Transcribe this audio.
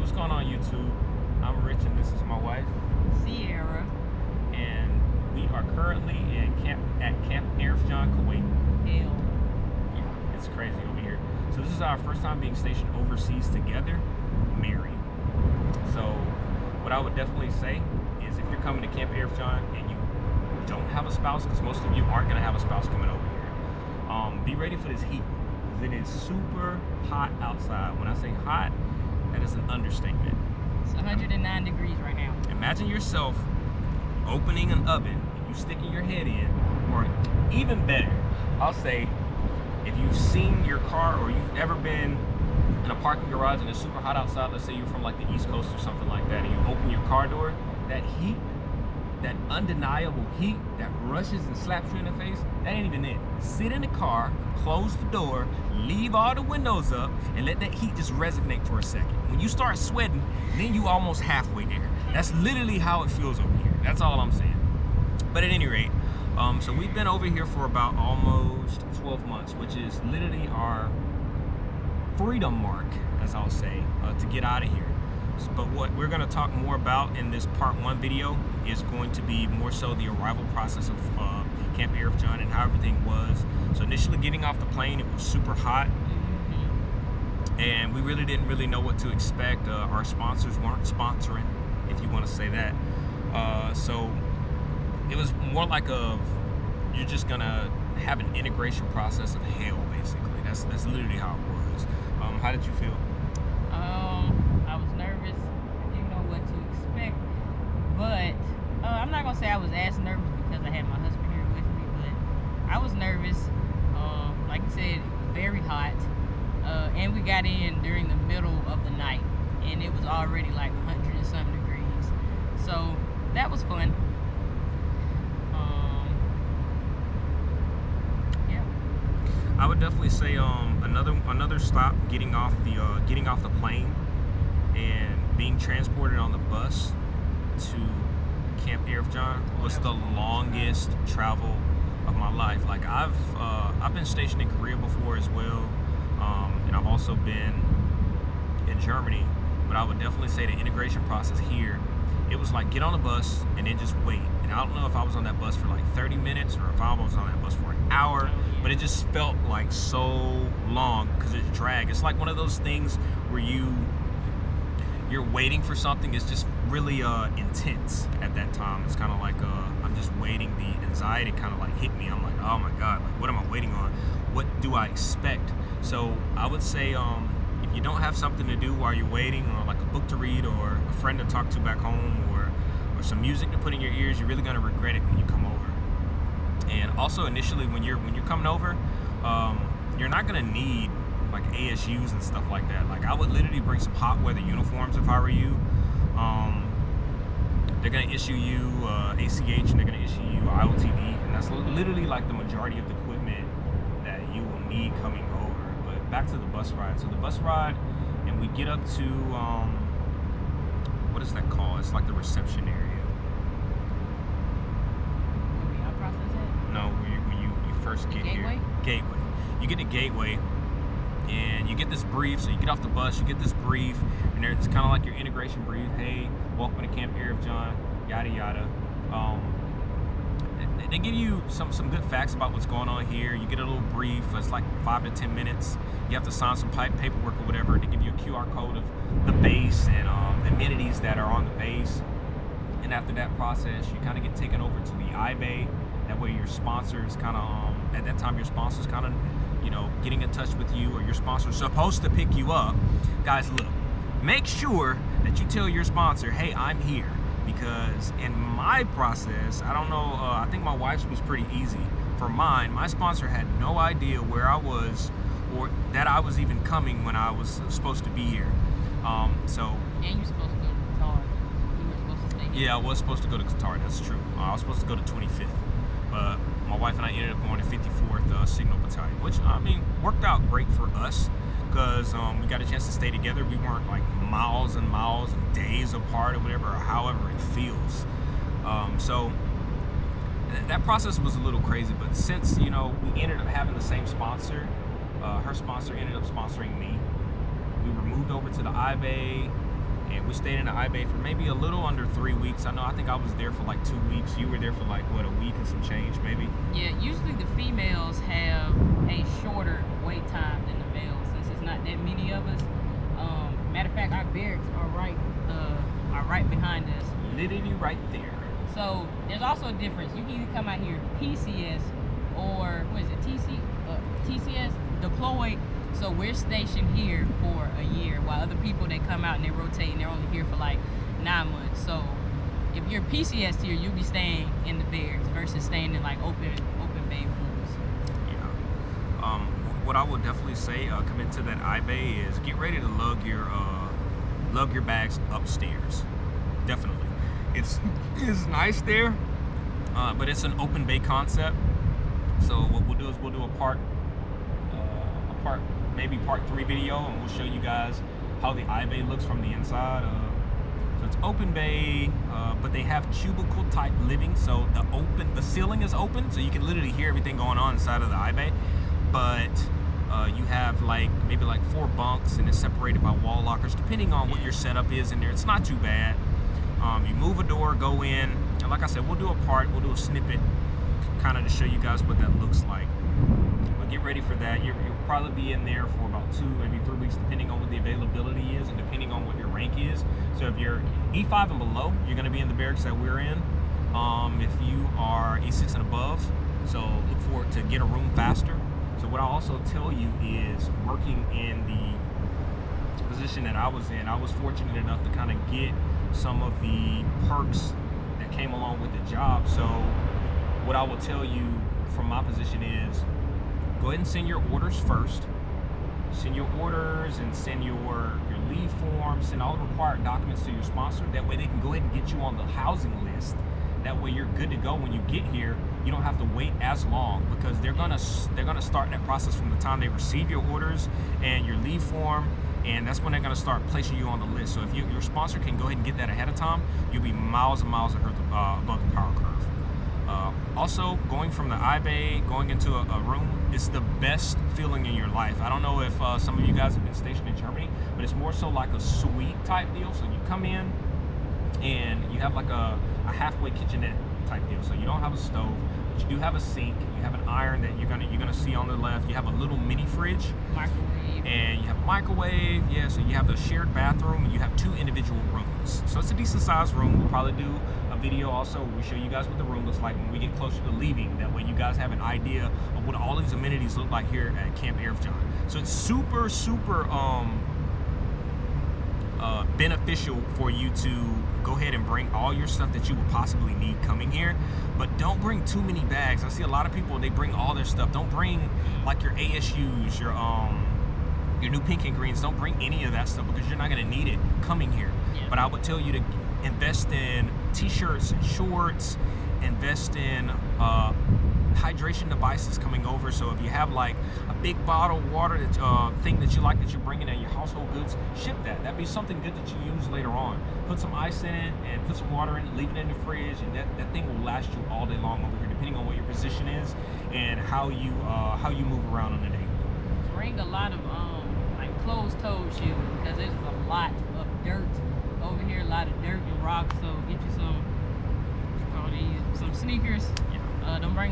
what's going on YouTube? I'm Rich and this is my wife, Sierra. and we are currently at Camp Arifjan, Kuwait. Hell. Yeah, it's crazy over here. So this is our first time being stationed overseas together, married. So what I would definitely say is if you're coming to Camp Arifjan and you don't have a spouse, because most of you aren't going to have a spouse coming over here, be ready for this heat. It is super hot outside. When I say hot, that is an understatement. It's 109 degrees right now. Imagine yourself opening an oven and you sticking your head in, or even better, I'll say, if you've seen your car or you've ever been in a parking garage and it's super hot outside, let's say you're from like the East Coast or something like that, and you open your car door, that heat, that undeniable heat that rushes and slaps you in the face, that ain't even it. Sit in the car, close the door, leave all the windows up, and let that heat just resonate for a second. When you start sweating, then you almost halfway there. That's literally how it feels over here. That's all I'm saying. But at any rate, so we've been over here for about almost 12 months, which is literally our freedom mark, as I'll say, to get out of here. But what we're going to talk more about in this part 1 video is going to be more so the arrival process of Camp Arifjan and how everything was. So initially getting off the plane, it was super hot, and we really didn't know what to expect. Our sponsors weren't sponsoring, if you want to say that. So it was more like you're just gonna have an integration process of hell, basically. That's literally how it was. How did you feel? I was nervous. I didn't know what to expect, but I'm not gonna say I was as nervous because I had my husband here with me, but I was nervous. Like you said, it was very hot, and we got in during the middle of the night, and it was already like 100 and some degrees. So that was fun. Yeah. I would definitely say another stop getting off the plane and being transported on the bus to Camp Arifjan was the longest travel of my life. Like I've been stationed in Korea before as well, and I've also been in Germany. But I would definitely say the integration process here, it was like get on the bus and then just wait. And I don't know if I was on that bus for like 30 minutes or if I was on that bus for an hour, but it just felt like so long because it dragged. It's like one of those things where you're waiting for something. It's just really intense at that time. It's kind of like I'm just waiting. The anxiety kind of like hit me. I'm like, oh my God, like what am I waiting on? What do I expect? So I would say if you don't have something to do while you're waiting, or like a book to read, or a friend to talk to back home, or some music to put in your ears, you're really gonna regret it when you come over. And also initially when you're coming over, you're not gonna need like ASUs and stuff like that. Like I would literally bring some hot weather uniforms if I were you. They're gonna issue you ACH, and they're gonna issue you IOTV, and that's literally like the majority of the equipment that you will need coming over. But back to the bus ride. So the bus ride, and we get up to what is that called? It's like the reception area. Where we process it? No, when you first get Gateway? here. Gateway. You get to Gateway, and you get this brief. So you get off the bus, you get this brief, and it's kind of like your integration brief. Hey, welcome to Camp Arifjan, yada yada. They give you some good facts about what's going on here. You get a little brief. It's like 5 to 10 minutes. You have to sign some paperwork or whatever. They give you a QR code of the base and the amenities that are on the base. And after that process, you kind of get taken over to the iBay. That way your sponsor is kind of, at that time your sponsor's kind of, getting in touch with you, or your sponsor's supposed to pick you up. Guys, look, make sure that you tell your sponsor, hey, I'm here. Because in my process, I don't know, I think my wife's was pretty easy. For mine, my sponsor had no idea where I was or that I was even coming when I was supposed to be here. So. And you're supposed to go to Qatar. You were supposed to stay here. Yeah, I was supposed to go to Qatar, that's true. I was supposed to go to 25th. But my wife and I ended up going to 54th Signal Battalion, which, I mean, worked out great for us. Because we got a chance to stay together. We weren't like miles and miles and days apart or whatever, or however it feels. So that process was a little crazy, but since we ended up having the same sponsor, her sponsor ended up sponsoring me. We were moved over to the iBay. And we stayed in the I-Bay for maybe a little under 3 weeks. I think I was there for like 2 weeks. You were there for like, what, a week and some change, maybe? Yeah, usually the females have a shorter wait time than the males, since it's not that many of us. Matter of fact, our barracks are right behind us. Literally right there. So there's also a difference. You can either come out here PCS or what is it, TCS, deployed. So we're stationed here for a year, while other people, they come out and they rotate and they're only here for like 9 months. So if you're PCS here, you'll be staying in the barracks versus staying in like open bay rooms. Yeah. What I would definitely say, coming to that I-Bay, is get ready to lug your bags upstairs. Definitely. It's nice there, but it's an open bay concept. So what we'll do is we'll do a part 3 video, and we'll show you guys how the I-Bay looks from the inside. So it's open bay, but they have cubicle type living. So the ceiling is open, so you can literally hear everything going on inside of the I-Bay. But you have maybe 4 bunks, and it's separated by wall lockers, depending on what your setup is in there. It's not too bad. You move a door, go in, and like I said, we'll do a snippet kind of to show you guys what that looks like. But get ready for that. You'll probably be in there for about 2, maybe 3 weeks, depending on what the availability is and depending on what your rank is. So if you're E5 and below, you're going to be in the barracks that we're in. If you are E6 and above, so look forward to get a room faster. So what I'll also tell you is, working in the position that I was in, I was fortunate enough to kind of get some of the perks that came along with the job. So what I will tell you from my position is, go ahead and send your orders first. Send your orders and send your leave form, send all the required documents to your sponsor. That way they can go ahead and get you on the housing list. That way you're good to go when you get here. You don't have to wait as long, because they're gonna start that process from the time they receive your orders and your leave form, and that's when they're gonna start placing you on the list. So if your sponsor can go ahead and get that ahead of time, you'll be miles and miles above the power curve. Also, going from the I-Bay, going into a room, it's the best feeling in your life. I don't know if some of you guys have been stationed in Germany, but it's more so like a suite type deal. So you come in and you have like a halfway kitchenette type deal. So you don't have a stove, but you do have a sink. You have an iron that you're gonna see on the left. You have a little mini fridge, Microwave, and you have a microwave. Yeah, so you have the shared bathroom, and you have 2 individual rooms. So it's a decent sized room. We'll probably do a video also where we show you guys what the room looks like when we get closer to leaving. That way you guys have an idea of what all these amenities look like here at Camp Arifjan. So it's super beneficial for you to go ahead and bring all your stuff that you would possibly need coming here, but don't bring too many bags. I see a lot of people, they bring all their stuff. Don't bring like your ASUs, your new pink and greens. Don't bring any of that stuff, because you're not going to need it coming here. Yeah. But I would tell you to invest in t-shirts and shorts, invest in hydration devices coming over. So if you have like a big bottle of water thing that you like that you're bringing in your household goods, ship that. That'd be something good that you use later on. Put some ice in it and put some water in it, leave it in the fridge, and that thing will last you all day long over here, depending on what your position is and how you move around on the day. bring a lot of like closed-toed shoes, because there's a lot of dirt over here, a lot of dirt and rocks. So get you some sneakers. Yeah. Don't bring